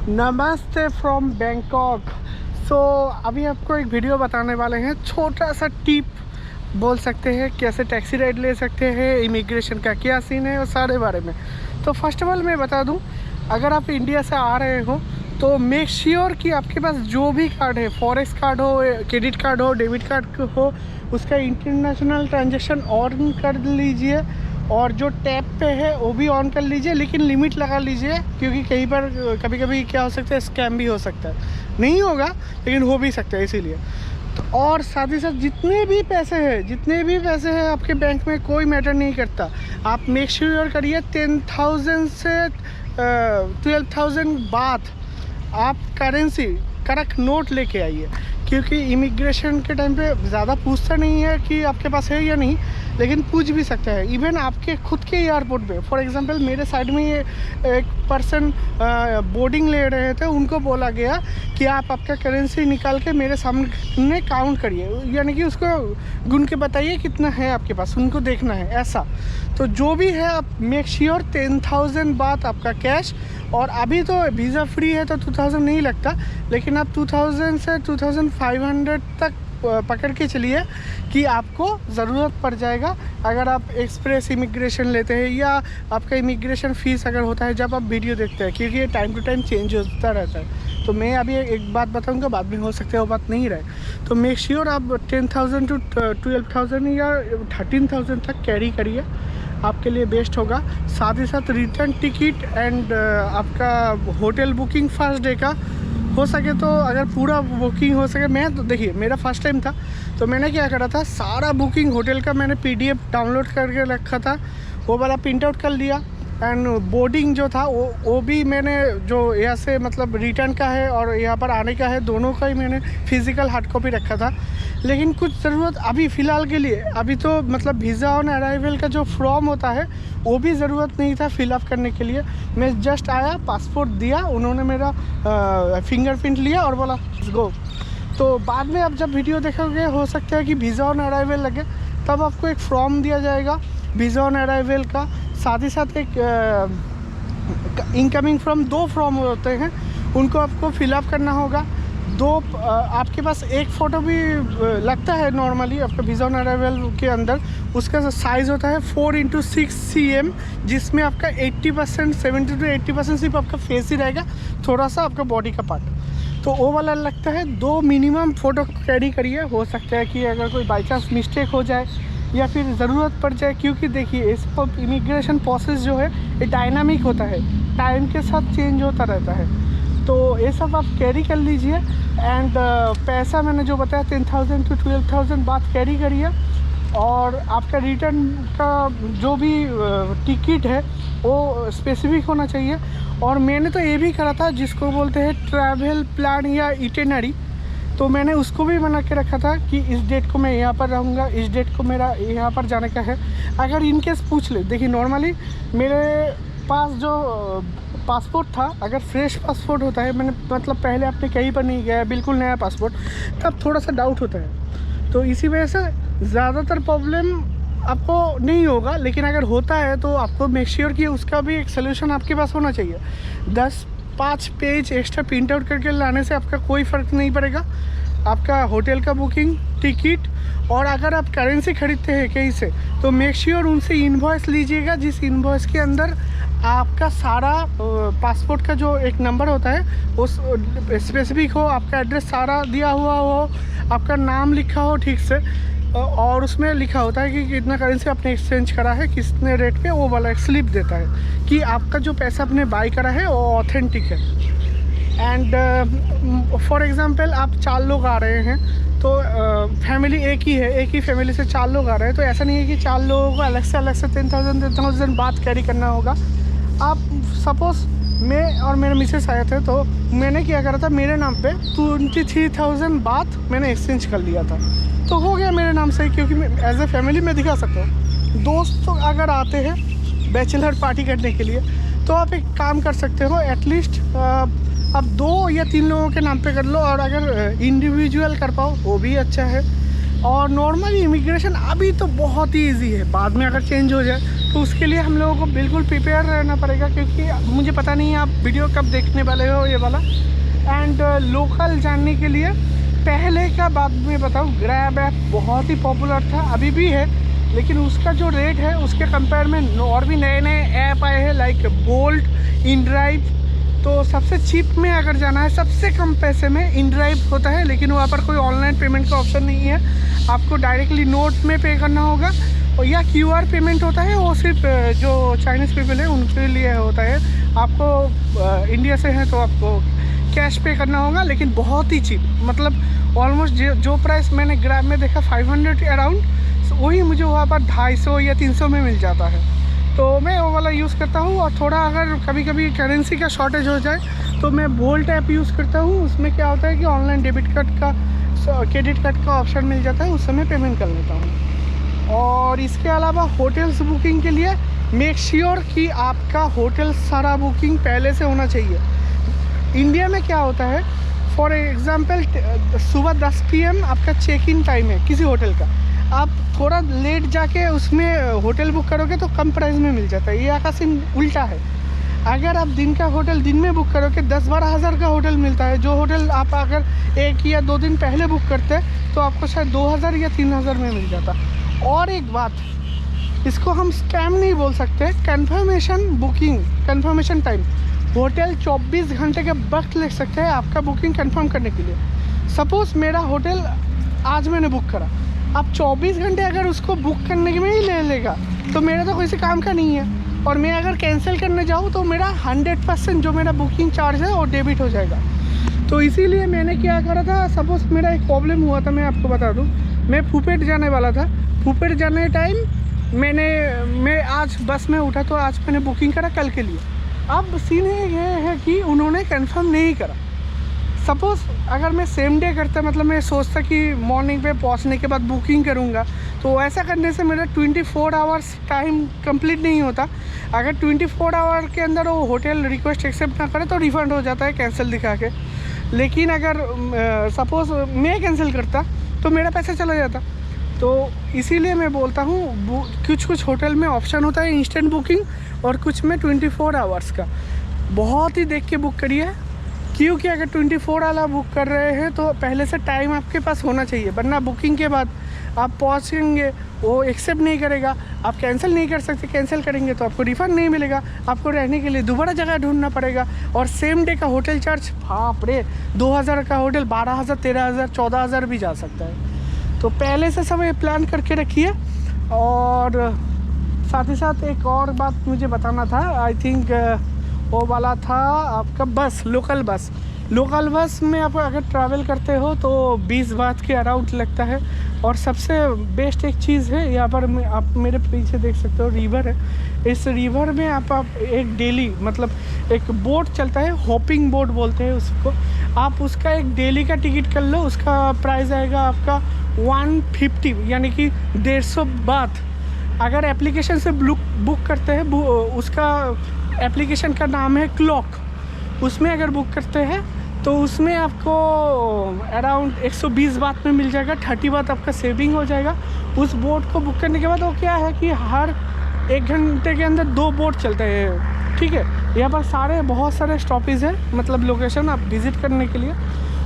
नमस्ते from Bangkok. अभी आपको एक वीडियो बताने वाले हैं, छोटा सा टिप बोल सकते हैं, कैसे टैक्सी राइड ले सकते हैं, इमिग्रेशन का क्या सीन है और सारे बारे में। तो फर्स्ट ऑफ ऑल मैं बता दूं, अगर आप इंडिया से आ रहे हो तो मेक श्योर कि आपके पास जो भी कार्ड है, फॉरेक्स कार्ड हो, क्रेडिट कार्ड हो, डेबिट कार्ड हो, उसका इंटरनेशनल ट्रांजेक्शन ऑन कर लीजिए और जो टैप पे है वो भी ऑन कर लीजिए, लेकिन लिमिट लगा लीजिए, क्योंकि कहीं पर कभी कभी क्या हो सकता है, स्कैम भी हो सकता है। नहीं होगा लेकिन हो भी सकता है, इसीलिए। तो और साथ ही साथ जितने भी पैसे हैं आपके बैंक में, कोई मैटर नहीं करता। आप मेक श्योर करिए 10,000 से 12,000 बात आप करेंसी कड़क नोट लेके आइए, क्योंकि इमिग्रेशन के टाइम पे ज़्यादा पूछता नहीं है कि आपके पास है या नहीं, लेकिन पूछ भी सकता है। इवन आपके खुद के एयरपोर्ट पे, फॉर एग्जांपल मेरे साइड में ये एक पर्सन बोर्डिंग ले रहे थे, उनको बोला गया कि आप आपका करेंसी निकाल के मेरे सामने काउंट करिए, यानी कि उसको गुन के बताइए कितना है आपके पास, उनको देखना है ऐसा। तो जो भी है आप मेक श्योर 10,000 बात आपका कैश। और अभी तो वीज़ा फ्री है तो 2,000 नहीं लगता, लेकिन आप 2,000 से 2,500 तक पकड़ के चलिए कि आपको ज़रूरत पड़ जाएगा अगर आप एक्सप्रेस इमिग्रेशन लेते हैं, या आपका इमिग्रेशन फ़ीस अगर होता है जब आप वीडियो देखते हैं, क्योंकि ये टाइम टू टाइम चेंज होता रहता है। तो मैं अभी एक बात बताऊंगा, बाद में हो सकता है वो बात नहीं रहे। तो मेक श्योर आप 10,000 टू 12,000 या 13,000 तक कैरी करिए, आपके लिए बेस्ट होगा। साथ ही साथ रिटर्न टिकट एंड आपका होटल बुकिंग फर्स्ट डे का हो सके तो, अगर पूरा बुकिंग हो सके। मैं तो देखिए, मेरा फर्स्ट टाइम था तो मैंने क्या करा था, सारा बुकिंग होटल का मैंने PDF डाउनलोड करके रखा था, वो वाला प्रिंट आउट कर लिया। एंड बोर्डिंग जो था वो भी मैंने, जो यहाँ से मतलब रिटर्न का है और यहाँ पर आने का है, दोनों का ही मैंने फिज़िकल हार्ड कॉपी रखा था। लेकिन कुछ ज़रूरत अभी फ़िलहाल के लिए, अभी तो मतलब वीज़ा ऑन अराइवल का जो फॉर्म होता है वो भी ज़रूरत नहीं था फिलअप करने के लिए। मैं जस्ट आया, पासपोर्ट दिया, उन्होंने मेरा फिंगरप्रिंट लिया और बोला गो। तो बाद में आप जब वीडियो देखोगे, हो सकता है कि वीज़ा ऑन अराइवल लगे, तब आपको एक फॉर्म दिया जाएगा वीज़ा ऑन अराइवल का। साथ ही साथ एक इनकमिंग फ्रॉम, 2 फॉर्म होते हैं, उनको आपको फिलअप करना होगा। आपके पास एक फ़ोटो भी लगता है नॉर्मली आपका वीज़ा ऑन अराइवल के अंदर। उसका साइज़ होता है 4x6 cm, जिसमें आपका 80%, 70 to 80% सिर्फ आपका फेस ही रहेगा, थोड़ा सा आपका बॉडी का पार्ट। तो वो वाला लगता है। 2 मिनिमम फ़ोटो कैरी करिए। हो सकता है कि अगर कोई बाई चांस मिस्टेक हो जाए या फिर ज़रूरत पड़ जाए, क्योंकि देखिए इस इमिग्रेशन प्रोसेस जो है ये डायनामिक होता है, टाइम के साथ चेंज होता रहता है। तो ये सब आप कैरी कर लीजिए। एंड पैसा मैंने जो बताया 10,000 to 12,000 बात कैरी करिए। और आपका रिटर्न का जो भी टिकट है वो स्पेसिफिक होना चाहिए। और मैंने तो ये भी करा था, जिसको बोलते हैं ट्रैवल प्लान या इटिनरी, तो मैंने उसको भी बना के रखा था कि इस डेट को मैं यहाँ पर रहूँगा, इस डेट को मेरा यहाँ पर जाने का है। अगर इनकेस पूछ ले, देखिए नॉर्मली मेरे पास जो पासपोर्ट था, अगर फ्रेश पासपोर्ट होता है, मैंने मतलब पहले अपने कहीं पर नहीं गया है, बिल्कुल नया पासपोर्ट, तब थोड़ा सा डाउट होता है। तो इसी वजह से ज़्यादातर प्रॉब्लम आपको नहीं होगा, लेकिन अगर होता है तो आपको मेक श्योर कि उसका भी एक सलूशन आपके पास होना चाहिए। 5 पेज एक्स्ट्रा प्रिंट आउट करके लाने से आपका कोई फ़र्क नहीं पड़ेगा। आपका होटल का बुकिंग, टिकट, और अगर आप करेंसी खरीदते हैं कहीं से तो मेक श्योर उनसे इनवॉइस लीजिएगा, जिस इनवॉइस के अंदर आपका सारा पासपोर्ट का जो एक नंबर होता है उस स्पेसिफिक हो, आपका एड्रेस सारा दिया हुआ हो, आपका नाम लिखा हो ठीक से, और उसमें लिखा होता है कि कितना करेंसी आपने एक्सचेंज करा है, कितने रेट पे, वो वाला एक स्लिप देता है कि आपका जो पैसा आपने बाई करा है वो ऑथेंटिक है। एंड फॉर एग्ज़ाम्पल आप 4 लोग आ रहे हैं, तो फैमिली एक ही है, एक ही फैमिली से 4 लोग आ रहे हैं, तो ऐसा नहीं है कि 4 लोगों को अलग से 10,000 बात कैरी करना होगा। आप सपोज़ मैं और मेरे मिसेस आए थे, तो मैंने क्या करा था, मेरे नाम पे 23,000 बात मैंने एक्सचेंज कर लिया था, तो हो गया मेरे नाम से, क्योंकि एज ए फैमिली मैं दिखा सकता हूँ। दोस्त तो अगर आते हैं बैचलर पार्टी करने के लिए, तो आप एक काम कर सकते हो, एटलीस्ट आप 2 या 3 लोगों के नाम पे कर लो, और अगर इंडिविजुअल कर पाओ वो भी अच्छा है। और नॉर्मल इमिग्रेशन अभी तो बहुत ही ईजी है, बाद में अगर चेंज हो जाए तो उसके लिए हम लोगों को बिल्कुल प्रिपेयर रहना पड़ेगा, क्योंकि मुझे पता नहीं है आप वीडियो कब देखने वाले हो ये वाला। एंड लोकल जानने के लिए पहले का बात में बताऊँ, ग्रैब ऐप बहुत ही पॉपुलर था, अभी भी है, लेकिन उसका जो रेट है उसके कंपेयर में और भी नए नए ऐप आए हैं लाइक बोल्ट, इनड्राइव। तो सबसे चीप में अगर जाना है, सबसे कम पैसे में इनड्राइव होता है, लेकिन वहाँ पर कोई ऑनलाइन पेमेंट का ऑप्शन नहीं है, आपको डायरेक्टली नोट में पे करना होगा, और या QR पेमेंट होता है, वो सिर्फ जो चाइनीज़ पीपल है उनके लिए होता है। आपको इंडिया से है तो आपको कैश पे करना होगा, लेकिन बहुत ही चीप, मतलब ऑलमोस्ट जो प्राइस मैंने ग्रैब में देखा 500 अराउंड, वही मुझे वहाँ पर 250 या 300 में मिल जाता है। तो मैं वो वाला यूज़ करता हूँ। और थोड़ा अगर कभी कभी करेंसी का शॉर्टेज हो जाए तो मैं बोल्ट ऐप यूज़ करता हूँ। उसमें क्या होता है कि ऑनलाइन डेबिट कार्ड का, क्रेडिट कार्ड का ऑप्शन मिल जाता है, उस समय पेमेंट कर लेता हूँ। और इसके अलावा होटल्स बुकिंग के लिए मेक श्योर कि आपका होटल सारा बुकिंग पहले से होना चाहिए। इंडिया में क्या होता है, फॉर एग्ज़ाम्पल सुबह 10 PM आपका चेक इन टाइम है किसी होटल का, आप थोड़ा लेट जाके उसमें होटल बुक करोगे तो कम प्राइस में मिल जाता है। ये का सीन उल्टा है। अगर आप दिन का होटल दिन में बुक करोगे 10-12 हज़ार का होटल मिलता है, जो होटल आप अगर 1 या 2 दिन पहले बुक करते हैं तो आपको शायद 2000 या 3000 में मिल जाता। और एक बात, इसको हम स्कैम नहीं बोल सकते, confirmation booking, confirmation time, hotel 24 घंटे का वक्त ले सकते हैं आपका बुकिंग कंफर्म करने के लिए। सपोज़ मेरा होटल आज मैंने बुक करा, अब 24 घंटे अगर उसको बुक करने में ही ले लेगा तो मेरा तो किसी काम का नहीं है। और मैं अगर कैंसिल करने जाऊँ तो मेरा 100% जो मेरा बुकिंग चार्ज है वो डेबिट हो जाएगा। तो इसीलिए मैंने क्या करा था, सपोज़ मेरा एक प्रॉब्लम हुआ था, मैं आपको बता दूँ। मैं फूपेट जाने वाला था, फूपेट जाने टाइम मैं आज बस में उठा तो आज मैंने बुकिंग करा कल के लिए। अब सीन ये है कि उन्होंने कंफर्म नहीं करा। सपोज़ अगर मैं सेम डे करता, मतलब मैं सोचता कि मॉर्निंग पे पहुंचने के बाद बुकिंग करूंगा, तो ऐसा करने से मेरा 24 आवर्स टाइम कंप्लीट नहीं होता। अगर 24 आवर के अंदर वो होटल रिक्वेस्ट एक्सेप्ट ना करे तो रिफ़ंड हो जाता है कैंसिल दिखा के। लेकिन अगर सपोज़ मैं कैंसिल करता तो मेरा पैसा चला जाता। तो इसीलिए मैं बोलता हूँ कुछ होटल में ऑप्शन होता है इंस्टेंट बुकिंग और कुछ में 24 आवर्स का। बहुत ही देख के बुक करिए, क्योंकि अगर 24 वाला बुक कर रहे हैं तो पहले से टाइम आपके पास होना चाहिए, वरना बुकिंग के बाद आप पहुँचेंगे वो एक्सेप्ट नहीं करेगा, आप कैंसिल नहीं कर सकते, कैंसिल करेंगे तो आपको रिफ़ंड नहीं मिलेगा, आपको रहने के लिए दोबारा जगह ढूंढना पड़ेगा। और सेम डे का होटल चार्ज, बाप रे, 2000 का होटल 12000, 13000, 14000 भी जा सकता है। तो पहले से सब ये प्लान करके रखिए। और साथ ही साथ एक और बात मुझे बताना था, आई थिंक वो वाला था आपका बस, लोकल बस में आप अगर ट्रैवल करते हो तो 20 बात के अराउंड लगता है। और सबसे बेस्ट एक चीज़ है, यहाँ पर आप मेरे पीछे देख सकते हो रिवर है, इस रिवर में आप एक डेली, मतलब एक बोट चलता है, हॉपिंग बोट बोलते हैं उसको, आप उसका एक डेली का टिकट कर लो, उसका प्राइस आएगा आपका 150, यानी कि 150 बात। अगर एप्लीकेशन से बुक करते हैं, उसका एप्लीकेशन का नाम है क्लॉक, उसमें अगर बुक करते हैं तो उसमें आपको अराउंड 120 बात में मिल जाएगा, 30 बात आपका सेविंग हो जाएगा। उस बोट को बुक करने के बाद वो क्या है कि हर 1 घंटे के अंदर 2 बोट चलते हैं, ठीक है। यहाँ पर बहुत सारे स्टॉपेज है, मतलब लोकेशन आप विज़िट करने के लिए,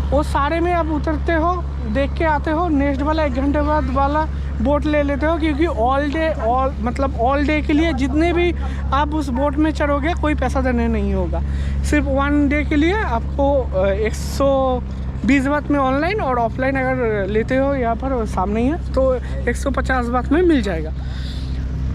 वो सारे में आप उतरते हो, देख के आते हो, नेक्स्ट वाला 1 घंटे बाद वाला बोट ले लेते हो, क्योंकि ऑल डे के लिए जितने भी आप उस बोट में चढ़ोगे कोई पैसा देने नहीं होगा। सिर्फ 1 डे के लिए आपको 120 बात में ऑनलाइन और ऑफलाइन अगर लेते हो, यहाँ पर सामने ही है, तो 150 बात में मिल जाएगा।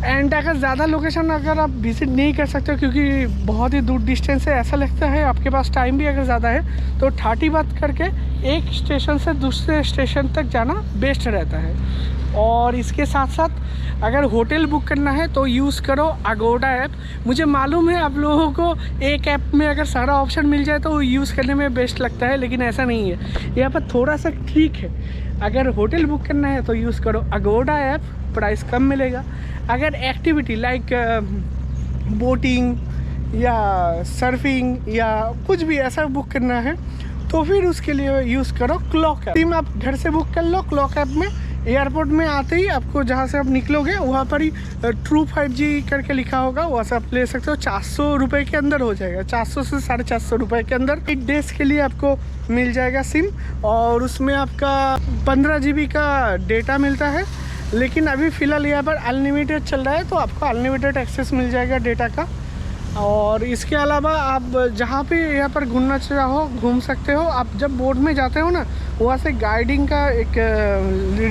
एंड अगर ज़्यादा लोकेशन अगर आप विज़िट नहीं कर सकते हो क्योंकि बहुत ही दूर डिस्टेंस है, ऐसा लगता है, आपके पास टाइम भी अगर ज़्यादा है, तो 30 बात करके एक स्टेशन से दूसरे स्टेशन तक जाना बेस्ट रहता है। और इसके साथ साथ अगर होटल बुक करना है तो यूज़ करो अगोडा ऐप। मुझे मालूम है आप लोगों को एक ऐप में अगर सारा ऑप्शन मिल जाए तो यूज़ करने में बेस्ट लगता है, लेकिन ऐसा नहीं है, यहाँ पर थोड़ा सा ठीक है। अगर होटल बुक करना है तो यूज़ करो अगोडा ऐप, प्राइस कम मिलेगा। अगर एक्टिविटी लाइक बोटिंग या सर्फिंग या कुछ भी ऐसा बुक करना है तो फिर उसके लिए यूज़ करो क्लॉक ऐप। आप घर से बुक कर लो क्लॉक ऐप में, एयरपोर्ट में आते ही आपको जहाँ से आप निकलोगे वहाँ पर ही ट्रू 5G करके लिखा होगा, वहाँ से आप ले सकते हो। 400 रुपये के अंदर हो जाएगा, 400 से 450 रुपये के अंदर 8 डेज़ के लिए आपको मिल जाएगा सिम। और उसमें आपका 15 GB का डेटा मिलता है, लेकिन अभी फ़िलहाल यहाँ पर अनलिमिटेड चल रहा है, तो आपको अनलिमिटेड एक्सेस मिल जाएगा डेटा का। और इसके अलावा आप जहाँ पे यहाँ पर घूमना चाहो घूम सकते हो। आप जब बोट में जाते हो ना, वहाँ से गाइडिंग का एक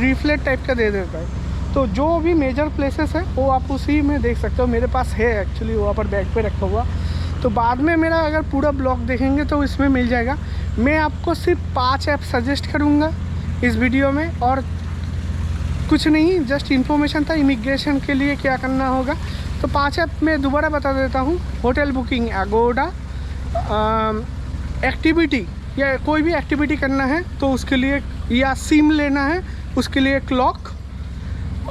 रीफ्लेट टाइप का दे देता है, तो जो भी मेजर प्लेसेस है वो आप उसी में देख सकते हो। मेरे पास है एक्चुअली वहाँ पर बैग पे रखा हुआ, तो बाद में मेरा अगर पूरा ब्लॉग देखेंगे तो इसमें मिल जाएगा। मैं आपको सिर्फ 5 ऐप सजेस्ट करूँगा इस वीडियो में, और कुछ नहीं, जस्ट इन्फॉर्मेशन था इमिग्रेशन के लिए क्या करना होगा। तो 5 ऐप मैं दोबारा बता देता हूँ। होटल बुकिंग एगोडा, एक्टिविटी या कोई भी एक्टिविटी करना है तो उसके लिए, या सिम लेना है उसके लिए क्लॉक,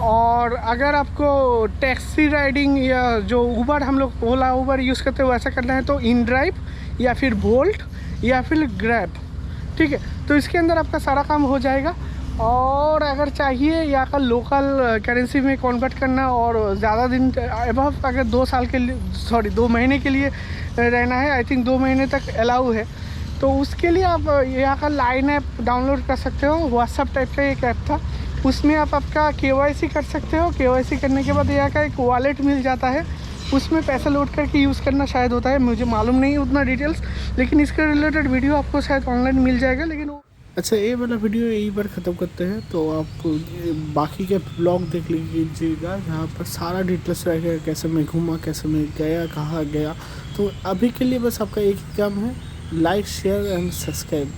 और अगर आपको टैक्सी राइडिंग या जो ऊबर हम लोग ओला ऊबर यूज़ करते हैं वैसा करना है तो इनड्राइव या फिर वोल्ट या फिर ग्रैब, ठीक है। तो इसके अंदर आपका सारा काम हो जाएगा। और अगर चाहिए यहाँ का लोकल करेंसी में कन्वर्ट करना और ज़्यादा दिन अबव, अगर 2 महीने के लिए रहना है, आई थिंक 2 महीने तक अलाउ है, तो उसके लिए आप यहाँ का लाइन ऐप डाउनलोड कर सकते हो। व्हाट्सअप टाइप का एक ऐप था, उसमें आप आपका KYC कर सकते हो। KYC करने के बाद यहाँ का एक वॉलेट मिल जाता है, उसमें पैसा लोड करके यूज़ करना शायद होता है, मुझे मालूम नहीं उतना डिटेल्स, लेकिन इसके रिलेटेड वीडियो आपको शायद ऑनलाइन मिल जाएगा। लेकिन अच्छा, ये वाला वीडियो यहीं पर ख़त्म करते हैं, तो आप बाकी के ब्लॉग देख लीजिएगा जहाँ पर सारा डिटेल्स रहेगा, कैसे मैं घूमा, कैसे मैं गया, कहाँ गया। तो अभी के लिए बस आपका एक ही काम है, लाइक शेयर एंड सब्सक्राइब।